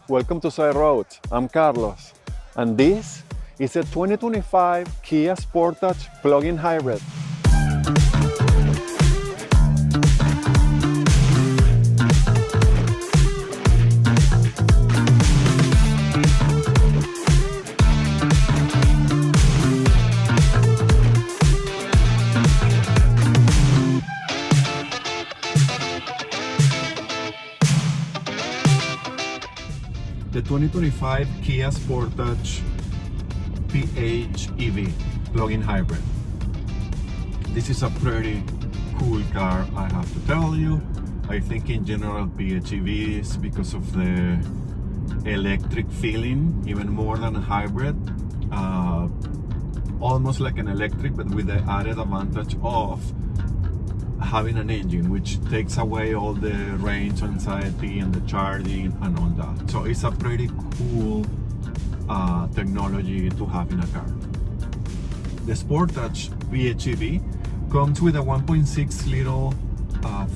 welcome to Side Roads. I'm Carlos, and this is a 2025 Kia Sportage plug-in hybrid. The 2025 Kia Sportage PHEV plug-in hybrid. This is a pretty cool car, I have to tell you. I think in general PHEVs, because of the electric feeling, even more than a hybrid, almost like an electric, but with the added advantage of having an engine, which takes away all the range anxiety and the charging and all that. So it's a pretty cool technology to have in a car. The Sportage PHEV comes with a 1.6 liter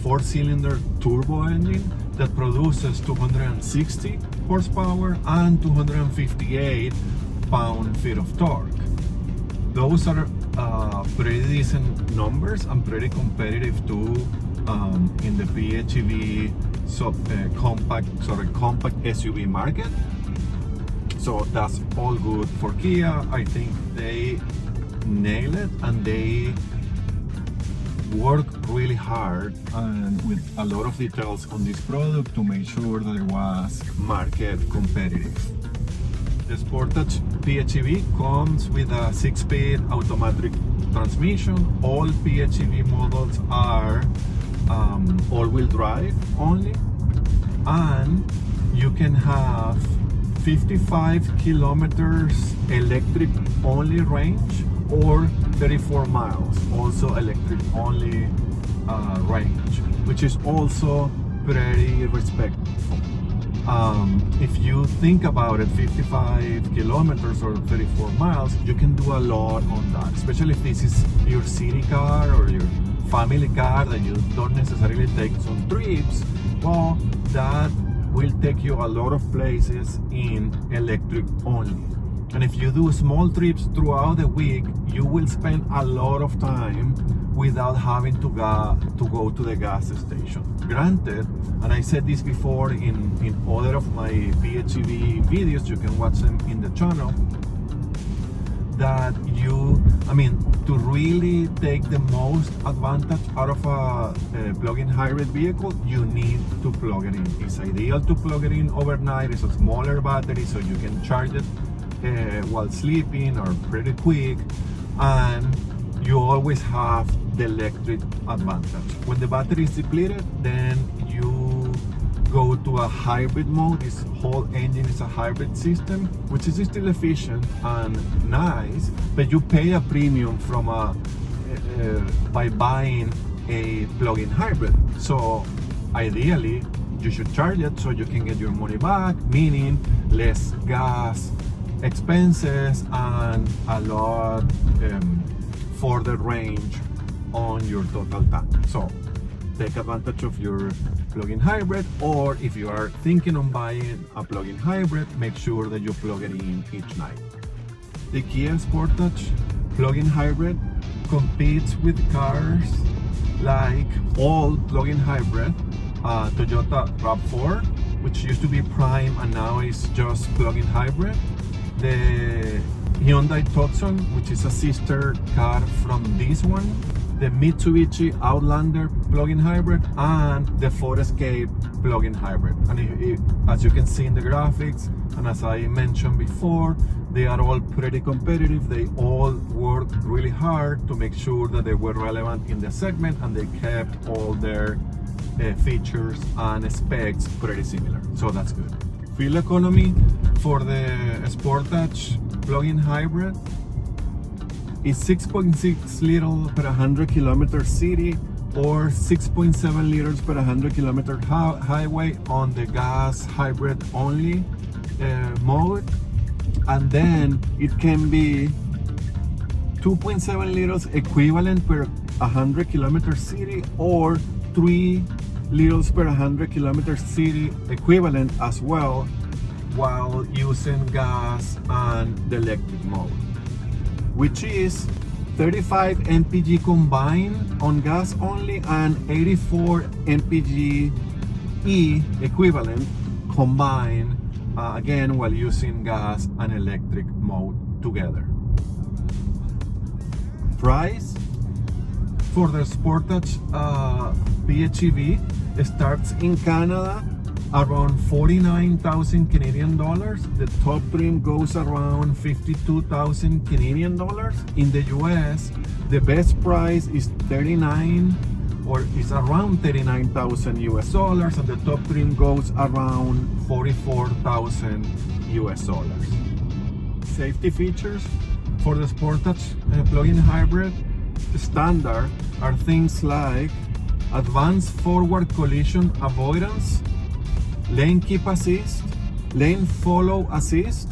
4-cylinder turbo engine that produces 260 horsepower and 258 pound-feet of torque. Those are pretty decent numbers and pretty competitive too in the PHEV compact SUV market. So that's all good for Kia. I think they nail it, and they work really hard and with a lot of details on this product to make sure that it was market competitive. The Sportage PHEV comes with a 6-speed automatic transmission. All PHEV models are all-wheel drive only, and you can have 55 kilometers electric only range or 34 miles also electric only range, which is also pretty respectful. If you think about it, 55 kilometers or 34 miles, you can do a lot on that, especially if this is your city car or your family car that you don't necessarily take some trips. Well, that will take you a lot of places in electric only. And if you do small trips throughout the week, you will spend a lot of time without having to go to the gas station. Granted, and I said this before in other of my PHEV videos, you can watch them in the channel, that to really take the most advantage out of a plug-in hybrid vehicle, you need to plug it in. It's ideal to plug it in overnight. It's a smaller battery, so you can charge it while sleeping or pretty quick, and you always have the electric advantage. When the battery is depleted, then you go to a hybrid mode. This whole engine is a hybrid system, which is still efficient and nice, but you pay a premium from by buying a plug-in hybrid. So ideally, you should charge it so you can get your money back, meaning less gas expenses and a lot further range on your total tank. So take advantage of your plug-in hybrid, or if you are thinking on buying a plug-in hybrid, make sure that you plug it in each night. The Kia Sportage plug-in hybrid competes with cars like all plug-in hybrid, Toyota RAV4, which used to be Prime and now is just plug-in hybrid, the Hyundai Tucson, which is a sister car from this one, the Mitsubishi Outlander plug-in hybrid, and the Ford Escape plug-in hybrid. And as you can see in the graphics, and as I mentioned before, they are all pretty competitive. They all worked really hard to make sure that they were relevant in the segment, and they kept all their features and specs pretty similar. So that's good. Fuel economy for the Sportage plug-in hybrid is 6.6 liters per 100 kilometers city, or 6.7 liters per 100 kilometer highway on the gas hybrid only mode. And then it can be 2.7 liters equivalent per 100 kilometers city, or 3 liters per 100 kilometers city equivalent as well while using gas and the electric mode, which is 35 mpg combined on gas only and 84 mpg E equivalent combined again while using gas and electric mode together. Price for the Sportage PHEV starts in Canada around 49,000 Canadian dollars. The top trim goes around 52,000 Canadian dollars. In the US, the best price is around 39,000 US dollars, and the top trim goes around 44,000 US dollars. Safety features for the Sportage plug-in hybrid standard are things like advanced forward collision avoidance, lane keep assist, lane follow assist,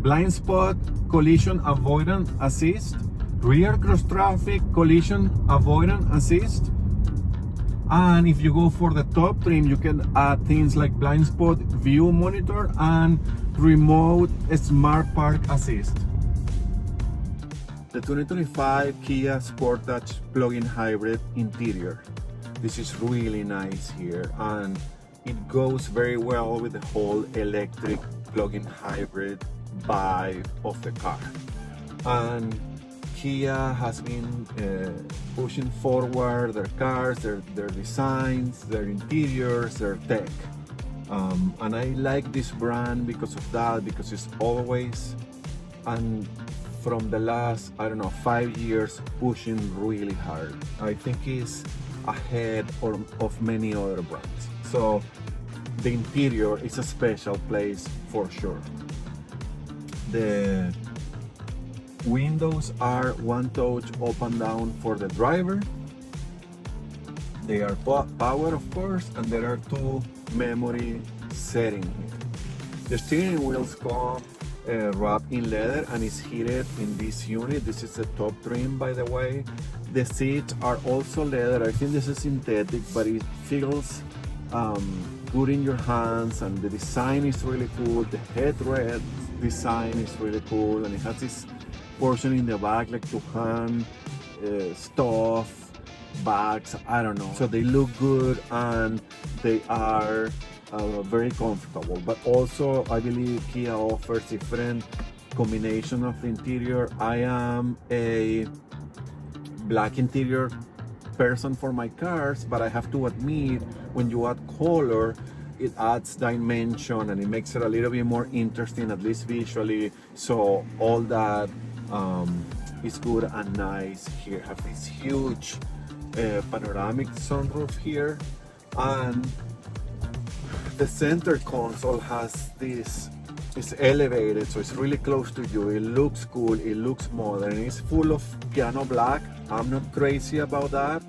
blind spot collision avoidance assist, rear cross traffic collision avoidance assist, and if you go for the top trim, you can add things like blind spot view monitor and remote smart park assist. The 2025 Kia Sportage plug-in hybrid interior. This is really nice here, and it goes very well with the whole electric plug-in hybrid vibe of the car. And Kia has been pushing forward their cars, their designs, their interiors, their tech. And I like this brand because of that, because it's always, and from the last, 5 years, pushing really hard. I think it's ahead of many other brands. So the interior is a special place for sure. The windows are one touch up and down for the driver. They are power, of course, and there are two memory settings here. The steering wheels come wrapped in leather and is heated in this unit. This is the top trim, by the way. The seats are also leather. I think this is synthetic, but it feels good in your hands, and the design is really cool. The headrest design is really cool, and it has this portion in the back like to hand stuff, bags, I don't know. So they look good and they are very comfortable, but also I believe Kia offers different combination of the interior. I am a black interior person for my cars, but I have to admit, when you add color, it adds dimension and it makes it a little bit more interesting, at least visually. So all that is good and nice here. Have this huge panoramic sunroof here, and the center console has this, it's elevated, so it's really close to you. It looks cool, it looks modern, it's full of piano black. I'm not crazy about that,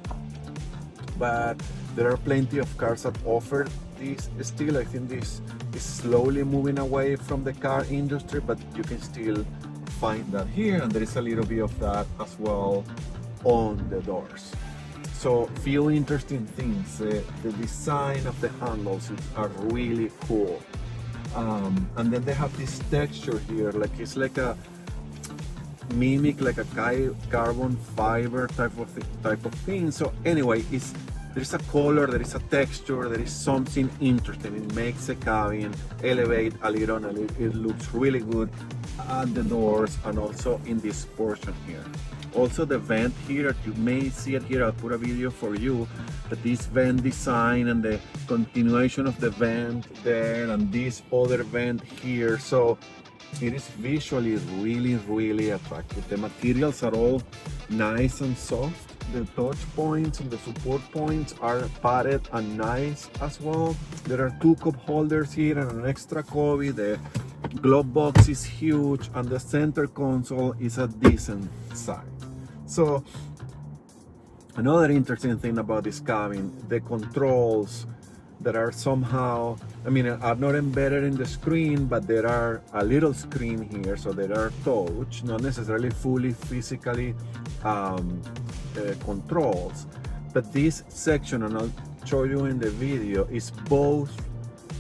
but there are plenty of cars that offer this still. I think this is slowly moving away from the car industry, but you can still find that here, and there is a little bit of that as well on the doors. So few interesting things. The design of the handles are really cool, and then they have this texture here, like it's like a mimic, like a carbon fiber type of thing. So anyway, there is a color, there is a texture, there is something interesting. It makes the cabin elevate a little, and it looks really good at the doors and also in this portion here. Also the vent here, you may see it here, I'll put a video for you, but this vent design and the continuation of the vent there and this other vent here, so it is visually really attractive. The materials are all nice and soft. The touch points and the support points are padded and nice as well. There are two cup holders here and an extra cubby. The glove box is huge, and the center console is a decent size. So another interesting thing about this cabin, the controls that are somehow, are not embedded in the screen, but there are a little screen here, so there are touch, not necessarily fully physically controls. But this section, and I'll show you in the video, is both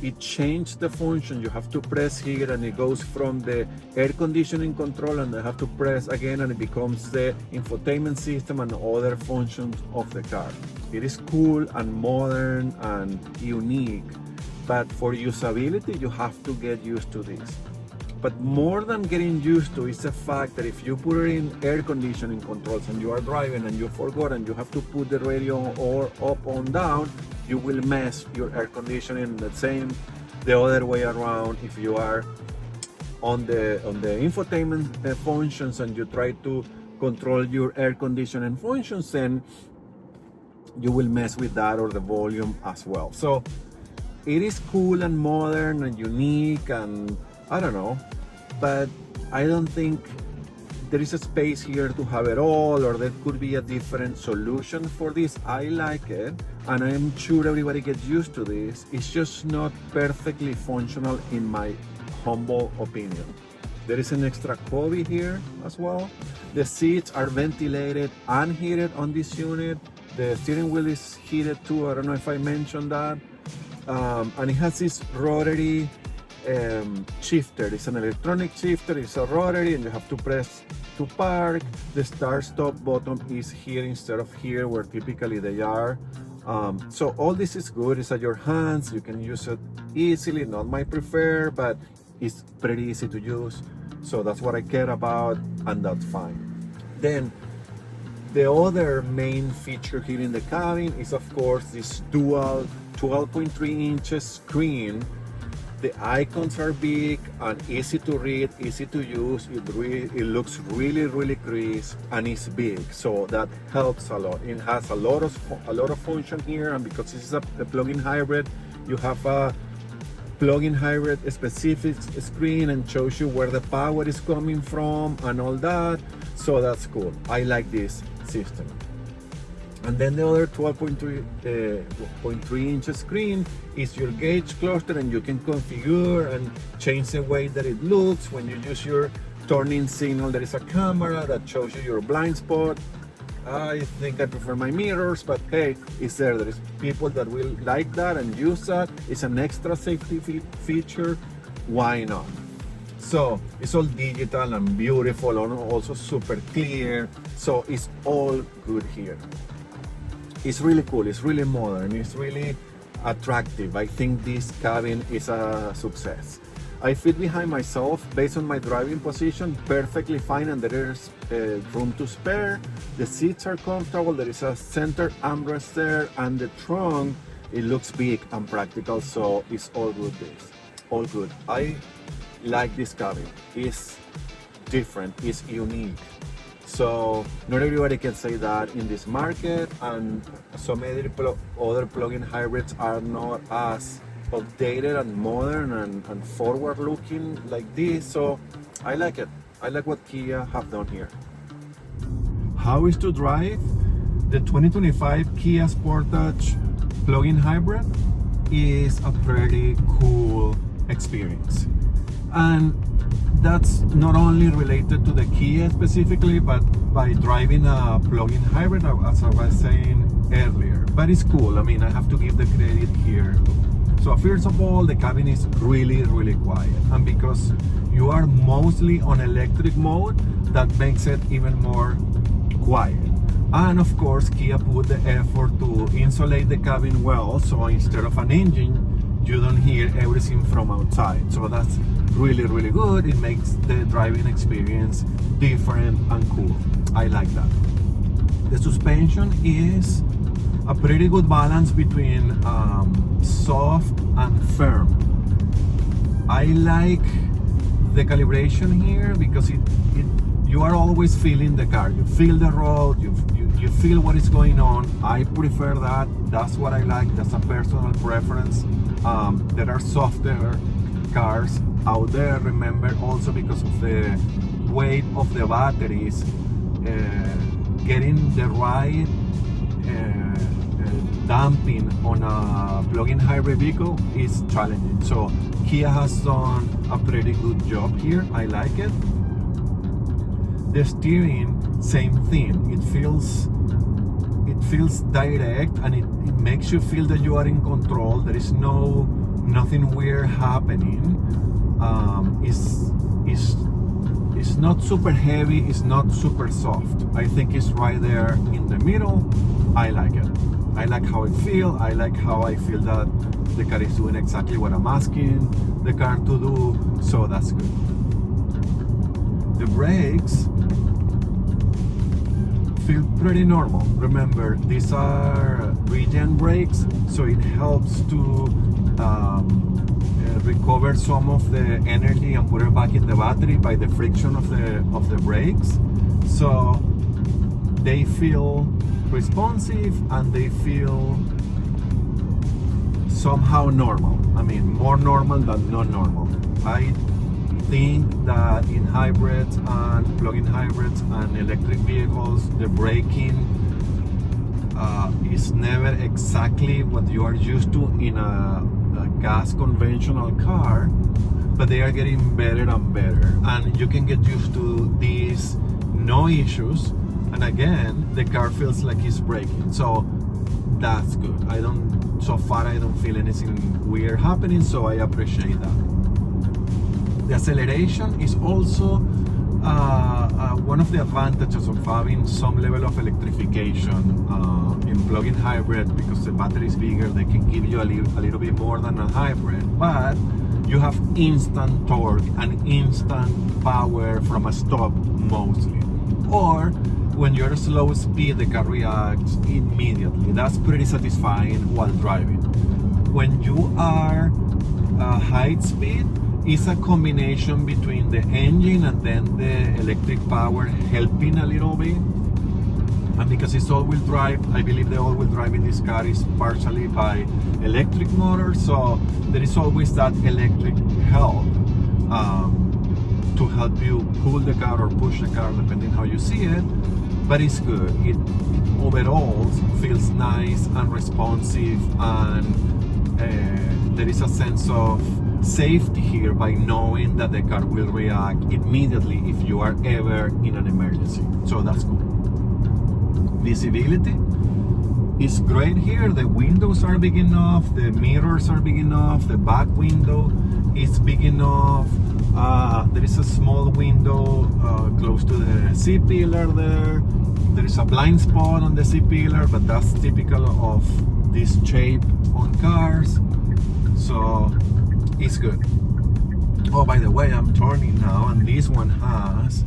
it changed the function. You have to press here and it goes from the air conditioning control, and I have to press again and it becomes the infotainment system and other functions of the car. It is cool and modern and unique, but for usability you have to get used to this. But more than getting used to is the fact that if you put it in air conditioning controls and you are driving and you forgot and you have to put the radio or up or down, you will mess your air conditioning. The other way around. If you are on the infotainment functions and you try to control your air conditioning functions, then you will mess with that or the volume as well. So it is cool and modern and unique, and I don't know, but I don't think there is a space here to have it all, or there could be a different solution for this. I like it, and I'm sure everybody gets used to this. It's just not perfectly functional in my humble opinion. There is an extra cubby here as well. The seats are ventilated and heated on this unit. The steering wheel is heated too. I don't know if I mentioned that. And it has this rotary shifter. It's an electronic shifter. It's a rotary, and you have to press to park. The start-stop button is here instead of here where typically they are. So all this is good. It's at your hands. You can use it easily. Not my preferred, but it's pretty easy to use. So that's what I care about, and that's fine. Then the other main feature here in the cabin is, of course, this dual 12.3 inches screen. The icons are big and easy to read, easy to use. It looks really crisp, and it's big, so that helps a lot. It has a lot of function here, and because this is a plug-in hybrid, you have a plug-in hybrid specific screen and shows you where the power is coming from and all that. So that's cool. I like this system. And then the other 12.3 inch screen is your gauge cluster, and you can configure and change the way that it looks. When you use your turning signal, there is a camera that shows you your blind spot. I think I prefer my mirrors, but hey, it's there. There is people that will like that and use that. It's an extra safety feature. Why not? So it's all digital and beautiful, and also super clear. So it's all good here. It's really cool, it's really modern, it's really attractive. I think this cabin is a success. I fit behind myself based on my driving position perfectly fine, and there is room to spare. The seats are comfortable, there is a center armrest there, and the trunk, it looks big and practical, so it's all good. All good. I like this cabin. It's different, it's unique. So not everybody can say that in this market, and some other plug-in hybrids are not as updated and modern and forward-looking like this. So I like it. I like what Kia have done here. How is to drive the 2025 Kia Sportage plug-in hybrid? Is a pretty cool experience, and that's not only related to the Kia specifically, but by driving a plug-in hybrid, as I was saying earlier. But it's cool. I mean, I have to give the credit here. So first of all, the cabin is really quiet, and because you are mostly on electric mode, that makes it even more quiet. And of course, Kia put the effort to insulate the cabin well, so instead of an engine, you don't hear everything from outside. So that's really good. It makes the driving experience different and cool. I like that. The suspension is a pretty good balance between soft and firm. I like the calibration here because you are always feeling the car. You feel the road, you feel what is going on. I prefer that. That's what I like. That's a personal preference. There are softer cars out there, remember, also because of the weight of the batteries. Getting the right damping on a plug-in hybrid vehicle is challenging. So Kia has done a pretty good job here. I like it. The steering, same thing. It feels direct, and it makes you feel that you are in control. There is no nothing weird happening. It's not super heavy, it's not super soft. I think it's right there in the middle. I like it. I like how it feels. I like how I feel that the car is doing exactly what I'm asking the car to do, so that's good. The brakes feel pretty normal. Remember, these are regen brakes, so it helps to recover some of the energy and put it back in the battery by the friction of the brakes. So they feel responsive and they feel somehow normal. I mean, more normal than not normal. I think that in hybrids and plug-in hybrids and electric vehicles, the braking is never exactly what you are used to in a gas conventional car, but they are getting better and better, and you can get used to these, no issues, and again the car feels like it's braking, so that's good. So far I don't feel anything weird happening, so I appreciate that. The acceleration is also one of the advantages of having some level of electrification in plug-in hybrid, because the battery is bigger, they can give you a little bit more than a hybrid, but you have instant torque and instant power from a stop mostly. Or when you're at slow speed, the car reacts immediately. That's pretty satisfying while driving. When you are high speed, it's a combination between the engine and then the electric power helping a little bit. And because it's all-wheel drive, I believe the all-wheel drive in this car is partially by electric motor, so there is always that electric help to help you pull the car or push the car, depending how you see it. But it's good. It overall feels nice and responsive, and there is a sense of safety here by knowing that the car will react immediately if you are ever in an emergency. So that's cool. Visibility is great here. The windows are big enough, the mirrors are big enough, the back window is big enough. There is a small window close to the C-pillar there. There is a blind spot on the C-pillar, but that's typical of this shape on cars, so it's good. Oh, by the way, I'm turning now, and this one has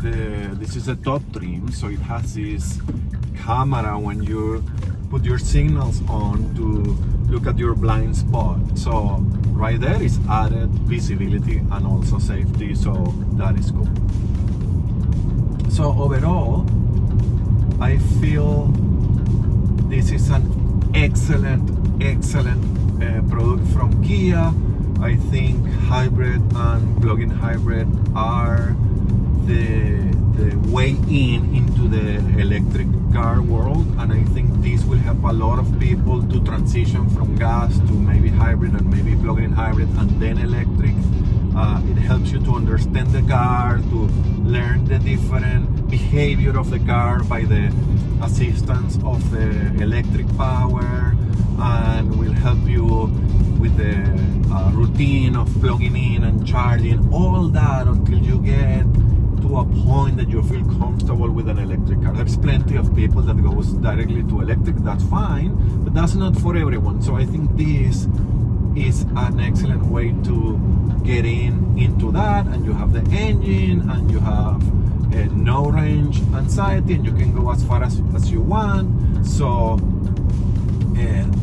this is a top trim, so it has this camera when you put your signals on to look at your blind spot. So right there is added visibility and also safety, so that is cool. So overall, I feel this is an excellent product from Kia. I think hybrid and plug-in hybrid are the way into the electric car world, and I think this will help a lot of people to transition from gas to maybe hybrid and maybe plug-in hybrid and then electric. It helps you to understand the car, to learn the different behavior of the car by the assistance of the electric power, and will help you with the routine of plugging in and charging, all that, until you get to a point that you feel comfortable with an electric car. There's plenty of people that goes directly to electric, that's fine, but that's not for everyone. So I think this is an excellent way to get into that, and you have the engine, and you have no range anxiety, and you can go as far as you want. So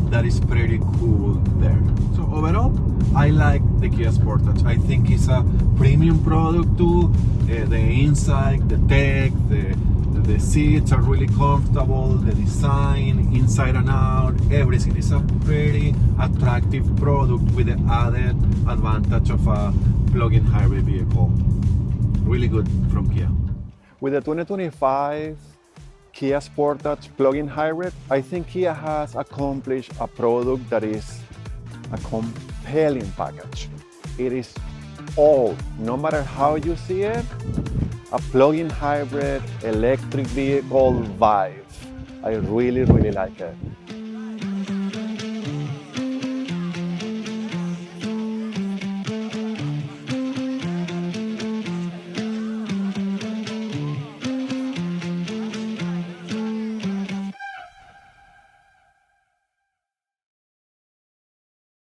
that is pretty cool there. So overall, I like the Kia Sportage. I think it's a premium product too. The inside, the tech, the seats are really comfortable, the design, inside and out, everything is a pretty attractive product with the added advantage of a plug-in hybrid vehicle. Really good from Kia. With the 2025 Kia Sportage plug-in hybrid, I think Kia has accomplished a product that is a compelling package. It is all, no matter how you see it, a plug-in hybrid electric vehicle vibe. I really like it.